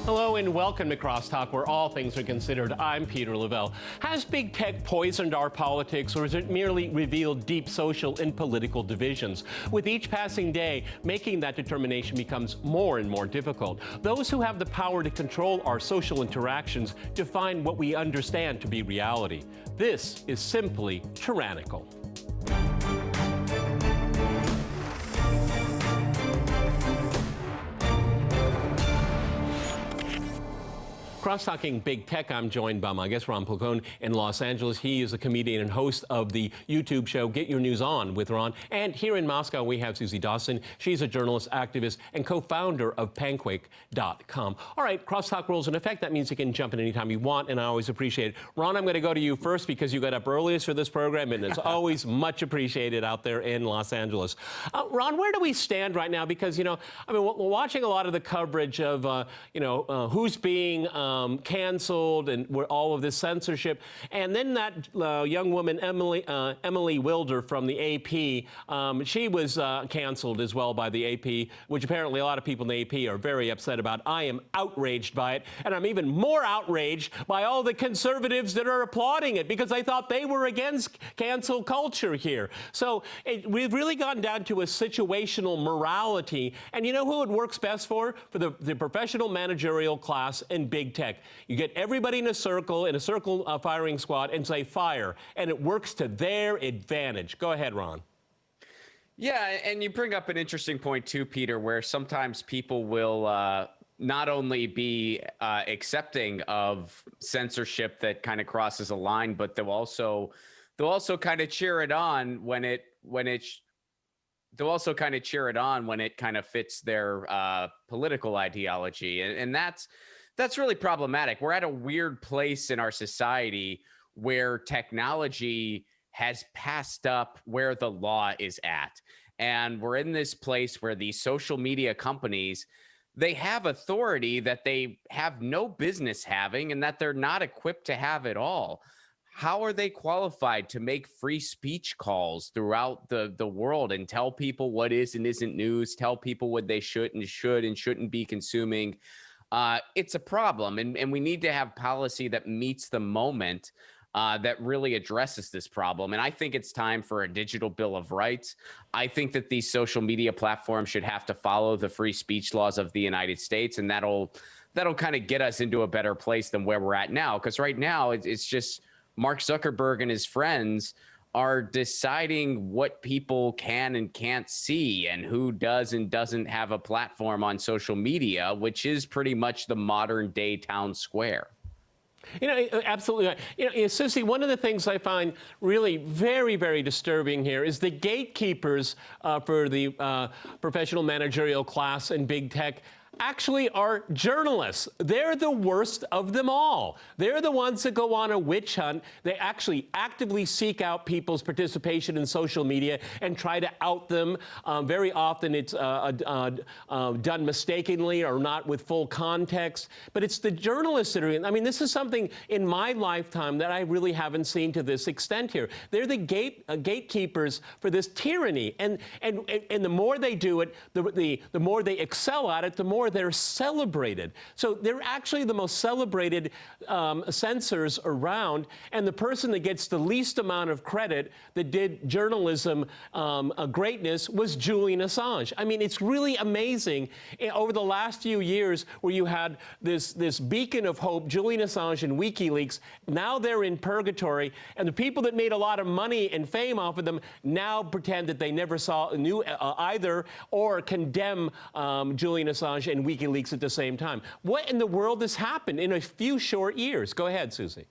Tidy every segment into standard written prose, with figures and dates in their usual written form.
Hello and welcome to Crosstalk, where all things are considered. I'm Peter Lavelle. Has big tech poisoned our politics, or has it merely revealed deep social and political divisions? With each passing day, making that determination becomes more and more difficult. Those who have the power to control our social interactions define what we understand to be reality. This is simply tyrannical. Cross-talking big tech, I'm joined by my guest, Ron Placone, in Los Angeles. He is a comedian and host of the YouTube show Get Your News On with Ron. And here in Moscow, we have Suzie Dawson. She's a journalist, activist, and co-founder of Panquake.com. All right, crosstalk rules in effect. That means you can jump in anytime you want, and I always appreciate it. Ron, I'm going to go to you first because you got up earliest for this program, and it's always much appreciated out there in Los Angeles. Ron, where do we stand right now? Because, you know, I mean, we're watching a lot of the coverage of, who's being canceled and all of this censorship. And then that young woman, Emily Wilder from the AP, she was canceled as well by the AP, which apparently a lot of people in the AP are very upset about. I am outraged by it. And I'm even more outraged by all the conservatives that are applauding it because I thought they were against cancel culture here. So we've really gotten down to a situational morality. And you know who it works best for? For the professional managerial class in big tech. You get everybody in a circle firing squad and say fire, and it works to their advantage. Go ahead, Ron. Yeah, and you bring up an interesting point too, Peter, where sometimes people will not only be accepting of censorship that kind of crosses a line, but they'll also kind of cheer it on when it kind of fits their political ideology, and that's really problematic. We're at a weird place in our society where technology has passed up where the law is at. And we're in this place where these social media companies, they have authority that they have no business having and that they're not equipped to have at all. How are they qualified to make free speech calls throughout the world and tell people what is and isn't news, tell people what they should and shouldn't be consuming? It's a problem, and we need to have policy that meets the moment, that really addresses this problem. And I think it's time for a digital bill of rights. I think that these social media platforms should have to follow the free speech laws of the United States, and that'll kind of get us into a better place than where we're at now. Because right now it's just Mark Zuckerberg and his friends are deciding what people can and can't see and who does and doesn't have a platform on social media, which is pretty much the modern day town square. You know, absolutely right. You know, Suzie, one of the things I find really very, very disturbing here is the gatekeepers for the professional managerial class in big tech actually are journalists. They're the worst of them all. They're the ones that go on a witch hunt. They actually actively seek out people's participation in social media and try to out them. Very often it's done mistakenly or not with full context. But it's the journalists that are I mean, this is something in my lifetime that I really haven't seen to this extent here. They're the gatekeepers for this tyranny. And the more they do it, the more they excel at it, the more they're celebrated. So they're actually the most celebrated censors around, and the person that gets the least amount of credit that did journalism greatness was Julian Assange. I mean, it's really amazing over the last few years where you had this beacon of hope, Julian Assange and WikiLeaks. Now they're in purgatory, and the people that made a lot of money and fame off of them now pretend that they never knew either, or condemn Julian Assange and WikiLeaks at the same time. What in the world has happened in a few short years? Go ahead, Suzie.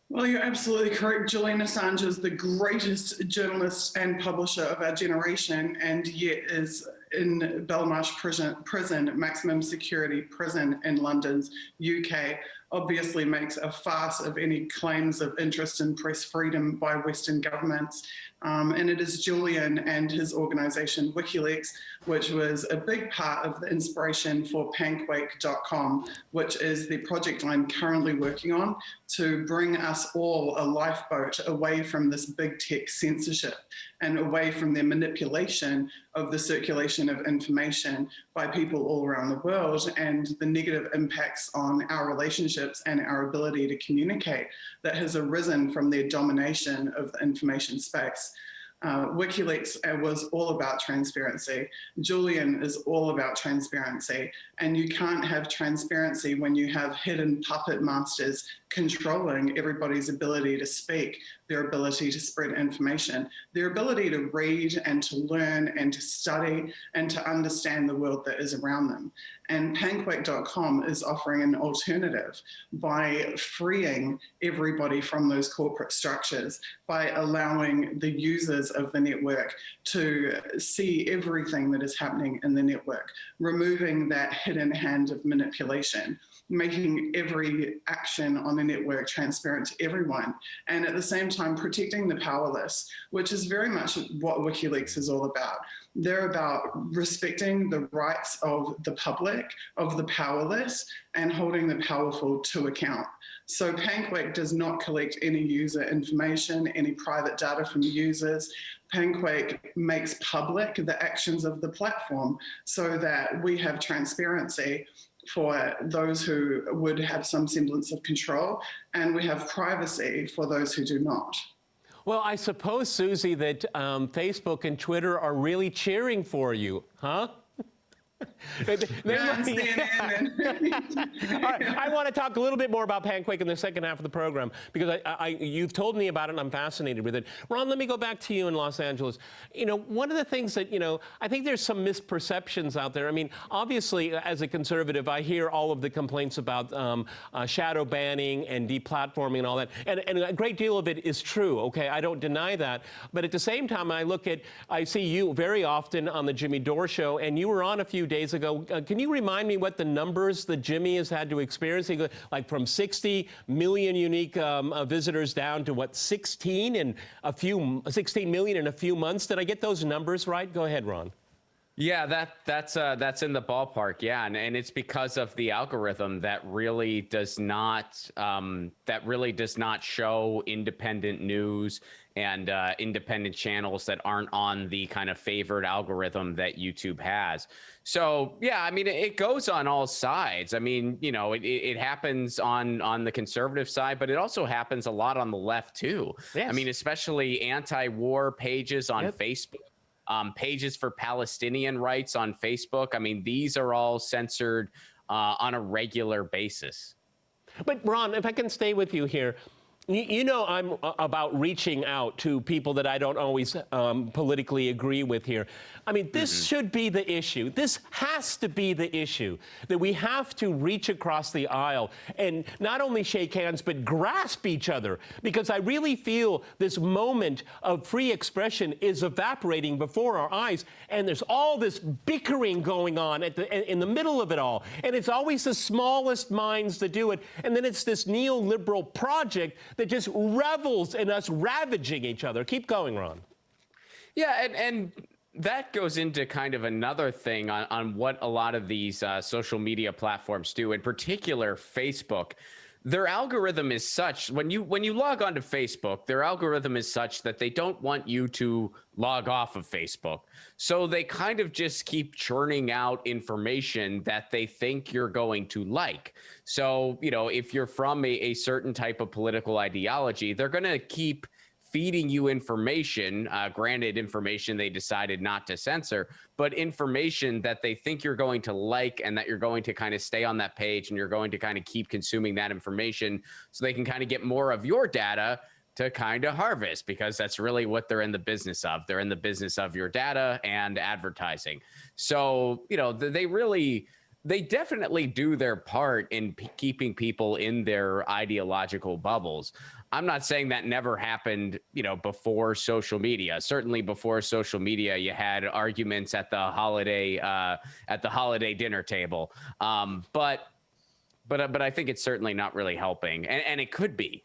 Well, you're absolutely correct. Julian Assange is the greatest journalist and publisher of our generation, and yet is in Belmarsh prison, maximum security prison in London's UK, obviously makes a farce of any claims of interest in press freedom by Western governments. And it is Julian and his organization WikiLeaks, which was a big part of the inspiration for Panquake.com, which is the project I'm currently working on to bring us all a lifeboat away from this big tech censorship and away from their manipulation of the circulation of information by people all around the world and the negative impacts on our relationships and our ability to communicate that has arisen from their domination of the information space. WikiLeaks was all about transparency. Julian is all about transparency. And you can't have transparency when you have hidden puppet masters controlling everybody's ability to speak, their ability to spread information, their ability to read and to learn and to study and to understand the world that is around them. And Panquake.com is offering an alternative by freeing everybody from those corporate structures, by allowing the users of the network to see everything that is happening in the network, removing that hidden hand of manipulation, making every action on the network transparent to everyone, and at the same time protecting the powerless, which is very much what WikiLeaks is all about. They're about respecting the rights of the public, of the powerless, and holding the powerful to account. So Panquake does not collect any user information, any private data from users. Panquake makes public the actions of the platform so that we have transparency for those who would have some semblance of control, and we have privacy for those who do not. Well, I suppose, Suzie, that Facebook and Twitter are really cheering for you, huh? All right, I want to talk a little bit more about Panquake in the second half of the program because you've told me about it and I'm fascinated with it. Ron, let me go back to you in Los Angeles. You know, one of the things that, I think there's some misperceptions out there. I mean, obviously, as a conservative, I hear all of the complaints about shadow banning and deplatforming and all that. And a great deal of it is true, okay? I don't deny that. But at the same time, I see you very often on the Jimmy Dore Show, and you were on a few days ago. Can you remind me what the numbers that Jimmy has had to experience? Like from 60 million unique visitors down to what, 16 million in a few months? Did I get those numbers right? Go ahead, Ron. Yeah, that's in the ballpark. Yeah, and it's because of the algorithm that really does not show independent news and independent channels that aren't on the kind of favored algorithm that YouTube has. So yeah, I mean, it goes on all sides. I mean, it happens on the conservative side, but it also happens a lot on the left too. Yes. I mean, especially anti-war pages on Facebook. Pages for Palestinian rights on Facebook. I mean, these are all censored on a regular basis. But Ron, if I can stay with you here, I'm about reaching out to people that I don't always politically agree with here. I mean, this should be the issue. This has to be the issue, that we have to reach across the aisle and not only shake hands, but grasp each other. Because I really feel this moment of free expression is evaporating before our eyes. And there's all this bickering going on in the middle of it all. And it's always the smallest minds that do it. And then it's this neoliberal project that just revels in us ravaging each other. Keep going, Ron. Yeah, and that goes into kind of another thing on what a lot of these social media platforms do, in particular Facebook. Their algorithm is such, when you log onto Facebook, their algorithm is such that they don't want you to log off of Facebook. So they kind of just keep churning out information that they think you're going to like. So, if you're from a certain type of political ideology, they're going to keep feeding you information, granted information they decided not to censor, but information that they think you're going to like and that you're going to kind of stay on that page and you're going to kind of keep consuming that information so they can kind of get more of your data to kind of harvest, because that's really what they're in the business of. They're in the business of your data and advertising. So, they definitely do their part in keeping people in their ideological bubbles. I'm not saying that never happened, before social media. Certainly before social media, you had arguments at the holiday dinner table. But but I think it's certainly not really helping, and it could be.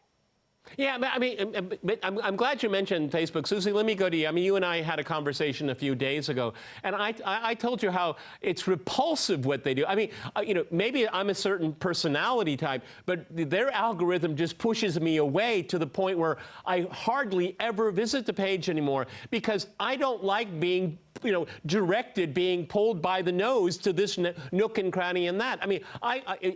Yeah, I mean, I'm glad you mentioned Facebook. Suzie, let me go to you. I mean, you and I had a conversation a few days ago, and I told you how it's repulsive what they do. I mean, you know, maybe I'm a certain personality type, but their algorithm just pushes me away to the point where I hardly ever visit the page anymore because I don't like being, you know, directed, being pulled by the nose to this nook and cranny and that. I mean,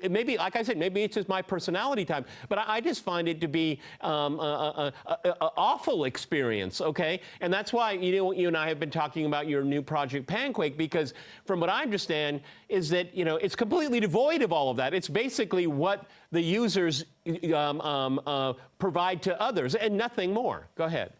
maybe, like I said, maybe it's just my personality type, but I just find it to be an awful experience, okay? And that's why, you know, you and I have been talking about your new project, Panquake, because from what I understand is that, you know, it's completely devoid of all of that. It's basically what the users provide to others and nothing more. Go ahead.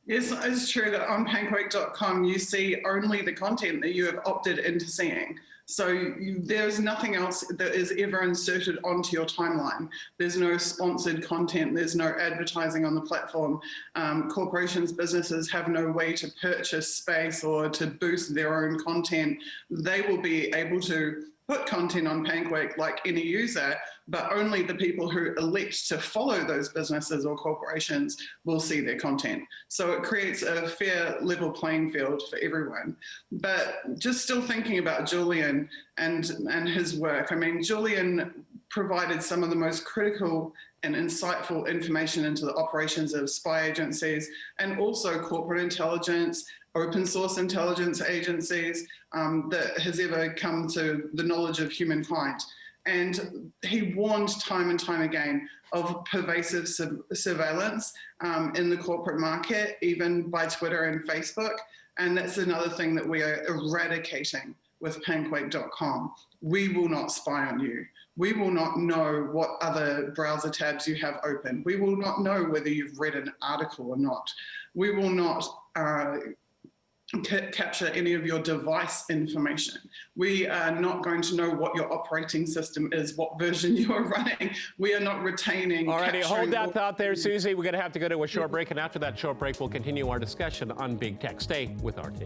Yes, it's true that on panquake.com you see only the content that you have opted into seeing. So there's nothing else that is ever inserted onto your timeline. There's no sponsored content. There's no advertising on the platform. Corporations, businesses have no way to purchase space or to boost their own content. They will be able to put content on Panquake like any user, but only the people who elect to follow those businesses or corporations will see their content. So it creates a fair level playing field for everyone. But just still thinking about Julian and his work, I mean, Julian provided some of the most critical and insightful information into the operations of spy agencies and also corporate intelligence, open source intelligence agencies that has ever come to the knowledge of humankind. And he warned time and time again of pervasive surveillance in the corporate market, even by Twitter and Facebook. And that's another thing that we are eradicating with panquake.com. We will not spy on you. We will not know what other browser tabs you have open. We will not know whether you've read an article or not. We will not capture any of your device information. We are not going to know what your operating system is, what version you are running. We are not retaining. Alrighty, hold that thought there, Suzie. We're going to have to go to a short break, and after that short break, we'll continue our discussion on big tech. Stay with RT.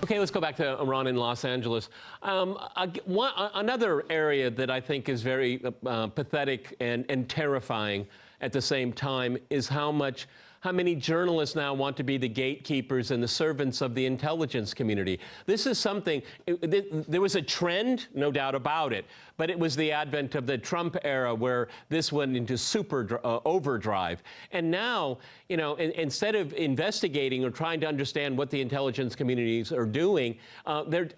Okay, let's go back to Ron in Los Angeles. Another area that I think is very pathetic and terrifying at the same time is how many journalists now want to be the gatekeepers and the servants of the intelligence community. This is something, there was a trend, no doubt about it, but it was the advent of the Trump era where this went into super overdrive. And now, you know, instead of investigating or trying to understand what the intelligence communities are doing, they're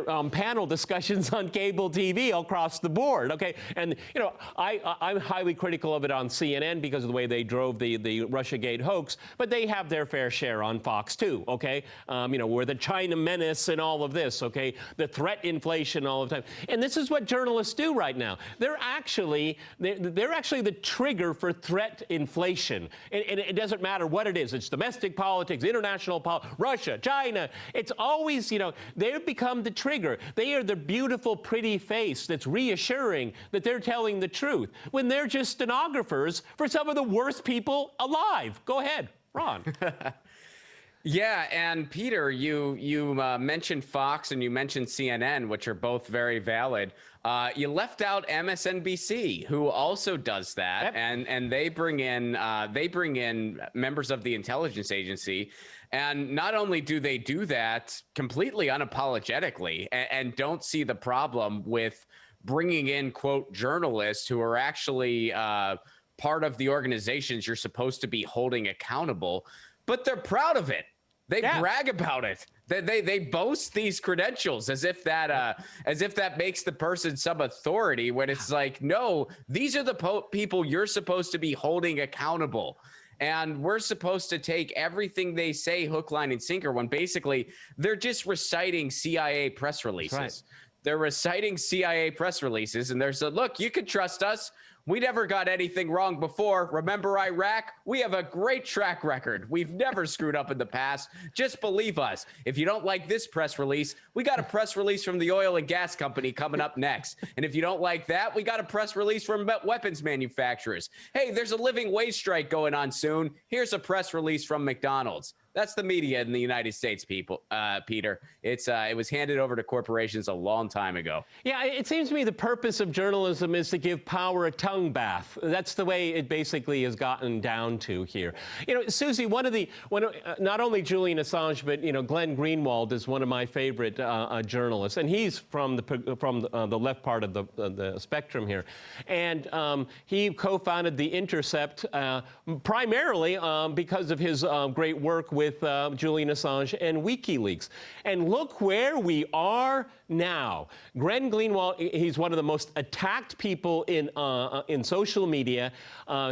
on panel discussions on cable TV across the board, okay? And, you know, I'm highly critical of it on CNN because of the way they drove the Russiagate hoax, but they have their fair share on Fox too, okay? You know, we're the China menace and all of this, okay? The threat inflation all the time. And this is what journalists do right now. They're actually the trigger for threat inflation. And it doesn't matter what it is. It's domestic politics, international politics, Russia, China. It's always, you know, they've become the trigger. They are the beautiful, pretty face that's reassuring that they're telling the truth when they're just stenographers for some of the worst people alive. Go ahead, Ron. Yeah, and Peter, you mentioned Fox and you mentioned CNN, which are both very valid. You left out MSNBC, who also does that, yep. and they bring in members of the intelligence agency, and not only do they do that completely unapologetically, and don't see the problem with bringing in quote journalists who are actually part of the organizations you're supposed to be holding accountable, but they're proud of it. They brag about it. They boast these credentials as if that makes the person some authority, when it's like, no, these are the people you're supposed to be holding accountable. And we're supposed to take everything they say hook, line, and sinker, when basically they're just reciting CIA press releases. Right. They're reciting CIA press releases, and they're saying, look, you can trust us. We never got anything wrong before. Remember Iraq? We have a great track record. We've never screwed up in the past. Just believe us. If you don't like this press release, we got a press release from the oil and gas company coming up next. And if you don't like that, we got a press release from weapons manufacturers. Hey, there's a living wage strike going on soon. Here's a press release from McDonald's. That's the media in the United States, people. Peter, it was handed over to corporations a long time ago. Yeah, it seems to me the purpose of journalism is to give power a tongue bath. That's the way it basically has gotten down to here. You know, Susie, not only Julian Assange, but Glenn Greenwald is one of my favorite journalists, and he's from the left part of the spectrum here, and he co-founded The Intercept primarily because of his great work with Julian Assange and WikiLeaks. And look where we are now. Glenn Greenwald, he's one of the most attacked people in social media.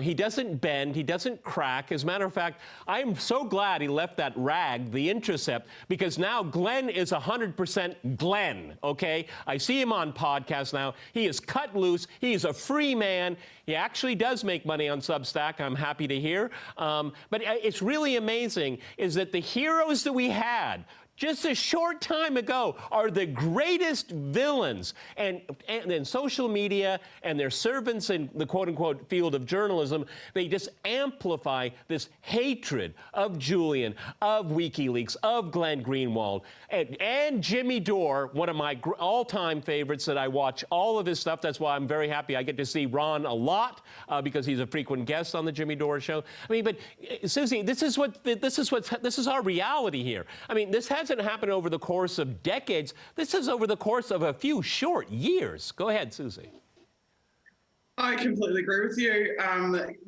He doesn't bend, he doesn't crack. As a matter of fact, I am so glad he left that rag, The Intercept, because now Glenn is 100% Glenn, okay? I see him on podcasts now. He is cut loose. He is a free man. He actually does make money on Substack, I'm happy to hear. But it's really amazing is that the heroes that we had just a short time ago are the greatest villains. And in social media and their servants in the quote-unquote field of journalism, they just amplify this hatred of Julian, of WikiLeaks, of Glenn Greenwald, and Jimmy Dore, one of my all-time favorites that I watch all of his stuff. That's why I'm very happy I get to see Ron a lot because he's a frequent guest on the Jimmy Dore show. I mean, but Susie, this is our reality here. I mean, this hasn't happened over the course of decades. This is over the course of a few short years. Go ahead, Susie. I completely agree with you.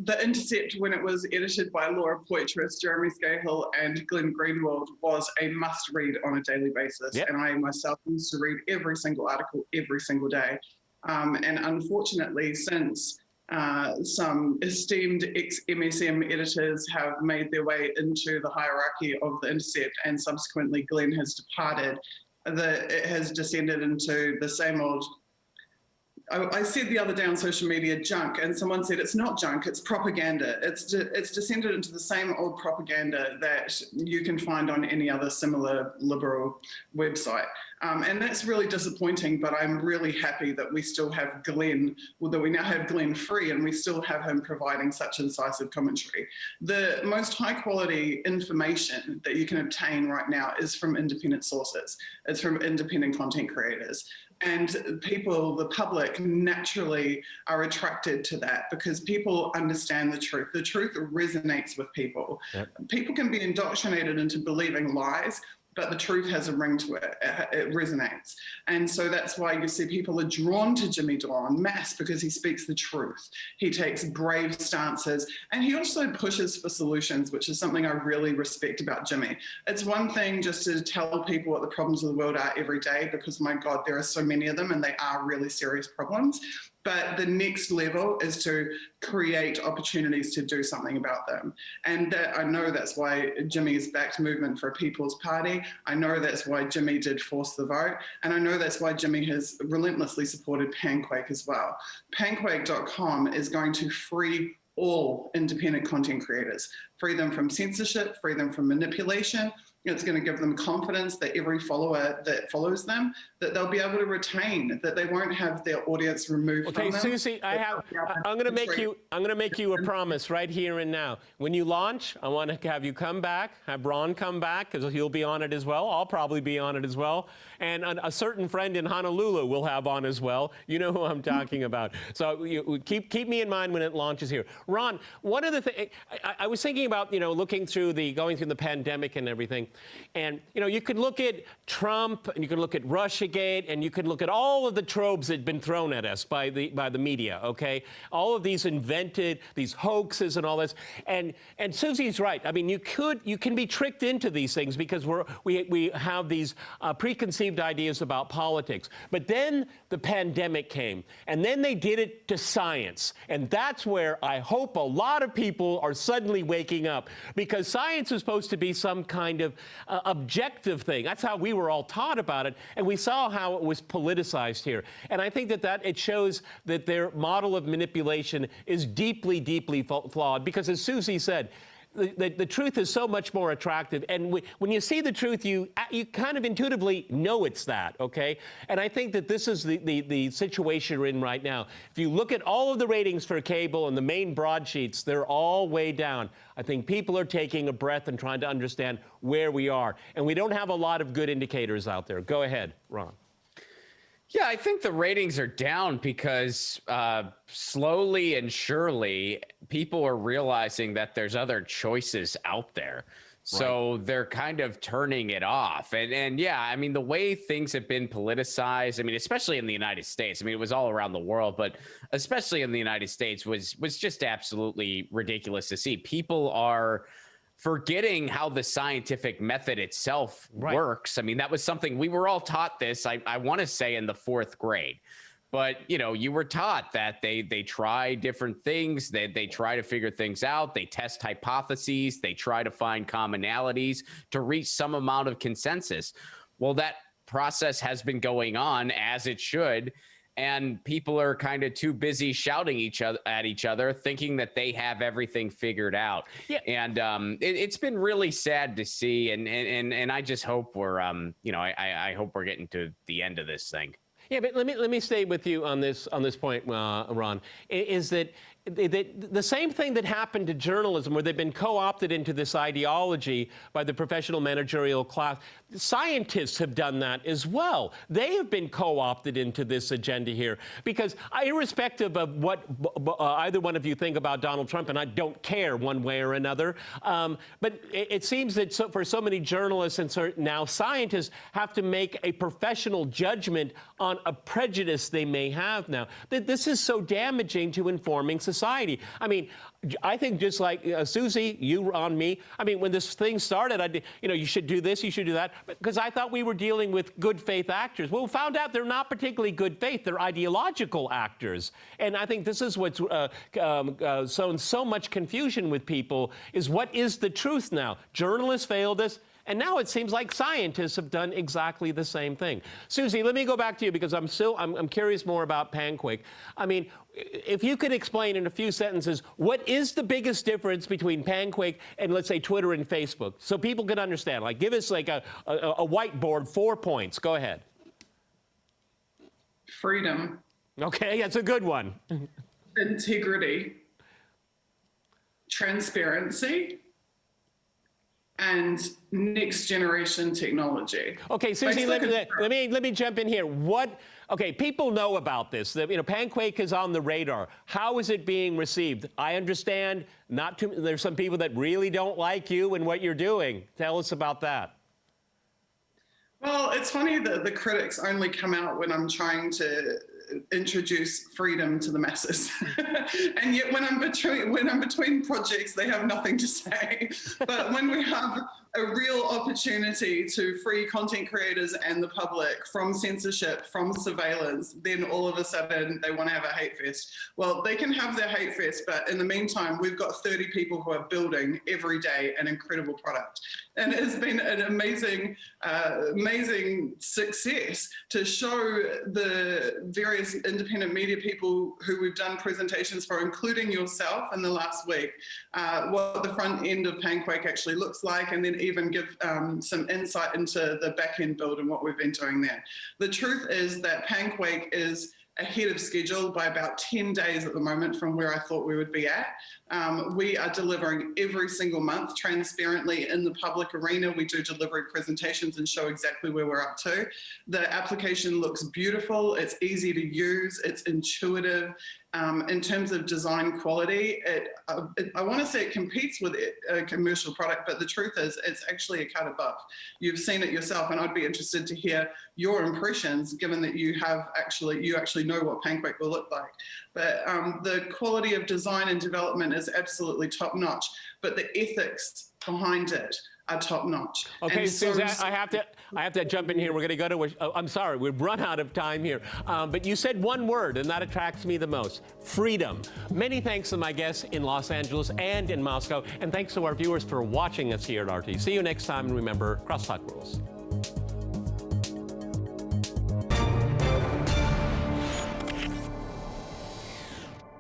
The Intercept, when it was edited by Laura Poitras, Jeremy Scahill, and Glenn Greenwald, was a must-read on a daily basis. Yep. And I myself used to read every single article every single day. And unfortunately, since some esteemed ex-MSM editors have made their way into the hierarchy of the Intercept, and subsequently Glenn has departed, it has descended into the same old. I said the other day on social media, junk, and someone said it's not junk, it's propaganda. It's descended into the same old propaganda that you can find on any other similar liberal website. And that's really disappointing, but I'm really happy that we still have Glenn, that we now have Glenn free, and we still have him providing such incisive commentary. The most high quality information that you can obtain right now is from independent sources. It's from independent content creators. And people, the public, naturally are attracted to that because people understand the truth. The truth resonates with people. Yep. People can be indoctrinated into believing lies, but the truth has a ring to it. It resonates. And so that's why you see people are drawn to Jimmy Dore en masse, because he speaks the truth. He takes brave stances, and he also pushes for solutions, which is something I really respect about Jimmy. It's one thing just to tell people what the problems of the world are every day, because my God, there are so many of them and they are really serious problems. But the next level is to create opportunities to do something about them. And I know that's why Jimmy has backed Movement for a People's Party. I know that's why Jimmy did Force the Vote. And I know that's why Jimmy has relentlessly supported Panquake as well. Panquake.com is going to free all independent content creators, free them from censorship, free them from manipulation. It's going to give them confidence that every follower that follows them, that they'll be able to retain, that they won't have their audience removed from them. Okay, Susie, I'm going to make you a promise right here and now. When you launch, I want to have you come back, have Ron come back, because he'll be on it as well. I'll probably be on it as well. And a certain friend in Honolulu will have on as well. You know who I'm talking about. So you keep me in mind when it launches here. Ron, one of the things, I was thinking about, going through the pandemic and everything. And, you could look at Trump, and you could look at Russiagate, and you could look at all of the tropes that had been thrown at us by the media, okay? All of these invented, these hoaxes and all this. And Susie's right. I mean, you can be tricked into these things because we have these preconceived ideas about politics. But then the pandemic came, and then they did it to science. And that's where I hope a lot of people are suddenly waking up, because science is supposed to be some kind of objective thing. That's how we were all taught about it, and we saw how it was politicized here. And I think that it shows that their model of manipulation is deeply, deeply flawed, because as Suzie said, the truth is so much more attractive. And when you see the truth, you kind of intuitively know it's that, okay? And I think that this is the situation we're in right now. If you look at all of the ratings for cable and the main broadsheets, they're all way down. I think people are taking a breath and trying to understand where we are. And we don't have a lot of good indicators out there. Go ahead, Ron. Yeah, I think the ratings are down because slowly and surely people are realizing that there's other choices out there. So they're kind of turning it off. And yeah, I mean, the way things have been politicized, I mean, especially in the United States, I mean, it was all around the world, but especially in the United States was just absolutely ridiculous to see. People are forgetting how the scientific method itself works. I mean, that was something we were all taught this, I want to say in the 4th grade. But, you know, you were taught that they try different things, they try to figure things out, they test hypotheses, they try to find commonalities to reach some amount of consensus. Well, that process has been going on as it should. And people are kind of too busy shouting at each other, thinking that they have everything figured out. Yeah. And it's been really sad to see. And I just hope we're, you know, I hope we're getting to the end of this thing. Yeah, but let me stay with you on this point, Ron. Is that the same thing that happened to journalism, where they've been co-opted into this ideology by the professional managerial class. Scientists have done that as well. They have been co-opted into this agenda here, because irrespective of what either one of you think about Donald Trump, and I don't care one way or another, but it seems that for so many journalists and now scientists have to make a professional judgment on a prejudice they may have now. This is so damaging to informing society. I mean, I think just like Suzie, you on me, I mean, when this thing started, you should do this, you should do that, because I thought we were dealing with good faith actors. Well, we found out they're not particularly good faith. They're ideological actors. And I think this is what's sown so much confusion with people, is what is the truth now? Journalists failed us. And now it seems like scientists have done exactly the same thing. Suzie, let me go back to you, because I'm curious more about Panquake. I mean, if you could explain in a few sentences, what is the biggest difference between Panquake and, let's say, Twitter and Facebook, so people can understand? Like, give us like a whiteboard, 4 points. Go ahead. Freedom. Okay, that's a good one. Integrity. Transparency. And next generation technology. Okay, Suzie, let me jump in here. Okay, people know about this. Panquake is on the radar. How is it being received? I understand there's some people that really don't like you and what you're doing. Tell us about that. Well, it's funny that the critics only come out when I'm trying to introduce freedom to the masses. And yet when I'm between projects, they have nothing to say. But when we have a real opportunity to free content creators and the public from censorship, from surveillance, then all of a sudden they want to have a hate fest. Well, they can have their hate fest, but in the meantime, we've got 30 people who are building every day an incredible product. And it has been an amazing success to show the various independent media people who we've done presentations for, including yourself in the last week, what the front end of Panquake actually looks like, and then even give some insight into the back end build and what we've been doing there. The truth is that Panquake is ahead of schedule by about 10 days at the moment from where I thought we would be at. We are delivering every single month transparently in the public arena. We do delivery presentations and show exactly where we're up to. The application looks beautiful. It's easy to use. It's intuitive. In terms of design quality, I want to say it competes with a commercial product, but the truth is it's actually a cut above. You've seen it yourself, and I'd be interested to hear your impressions, given that you actually know what Panquake will look like. But the quality of design and development is absolutely top notch, but the ethics behind it are top notch. Okay, And Susan, I have to jump in here. We're going to go to, I'm sorry, we've run out of time here. But you said one word, and that attracts me the most: freedom. Many thanks to my guests in Los Angeles and in Moscow, and thanks to our viewers for watching us here at RT. See you next time, and remember, Crosstalk rules.